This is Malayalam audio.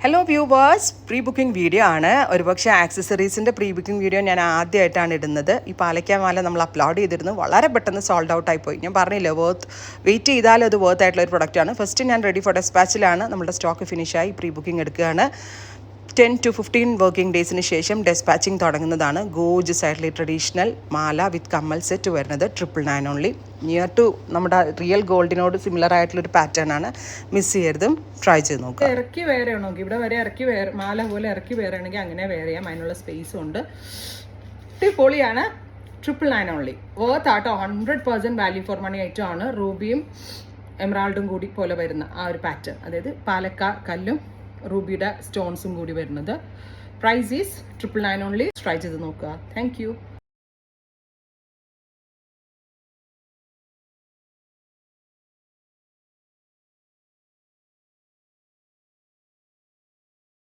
Hello viewers, pre booking video ആണ്. ഒരുപക്ഷെ ആക്സസറീസിൻ്റെ പ്രീ ബുക്കിംഗ് വീഡിയോ ഞാൻ ആദ്യമായിട്ടാണ് ഇടുന്നത്. ഈ പാലക്കാമാല നമ്മൾ അപ്ലോഡ് ചെയ്തിരുന്നു, വളരെ പെട്ടെന്ന് സോൾഡ് ഔട്ട് ആയിപ്പോയി. ഞാൻ പറഞ്ഞില്ല, വെയിറ്റ് ചെയ്താലും അത് വർത്ത് ആയിട്ടുള്ള ഒരു പ്രൊഡക്റ്റാണ്. ഫസ്റ്റ് ഞാൻ റെഡി ഫോർ ഡെസ്പാച്ചിലാണ്. നമ്മുടെ സ്റ്റോക്ക് ഫിനിഷായി പ്രീ ബുക്കിംഗ് എടുക്കുകയാണ്. 10 to 15 വർക്കിംഗ് ഡേയ്സിന് ശേഷം ഡെസ്പാച്ചിങ് തുടങ്ങുന്നതാണ്. ഗോർജിയസ് ആയിട്ടുള്ള ട്രഡീഷണൽ മാല വിത്ത് കമ്മൽ സെറ്റ് വരുന്നത് 999 ഓൺലി. നിയർ ടു നമ്മുടെ റിയൽ ഗോൾഡിനോട് സിമിലർ ആയിട്ടുള്ളൊരു പാറ്റേൺ ആണ്. മിസ് ചെയ്യരുതും, ട്രൈ ചെയ്ത് നോക്കുക. ഇറക്കി വേറെ ആണെങ്കിൽ ഇവിടെ വരെ ഇറക്കി വേറെ മാല പോലെ ഇറക്കി വേറെ ആണെങ്കിൽ അങ്ങനെ വേറെ ചെയ്യാം. അതിനുള്ള സ്പേസും ഉണ്ട്. പൊളിയാണ്. 999 ഓൺലി. വർത്ത് ആട്ടോ. 100% വാല്യൂ ഫോർ മണി ഐറ്റം ആണ്. റൂബിയും എമറാൾഡും കൂടി പോലെ വരുന്ന ആ ഒരു പാറ്റേൺ, അതായത് പാലക്ക കല്ലും റൂബിയുടെ സ്റ്റോൺസും കൂടി വരുന്നത്. Price is 999 only. ട്രൈ ചെയ്ത് നോക്കുക. Thank you.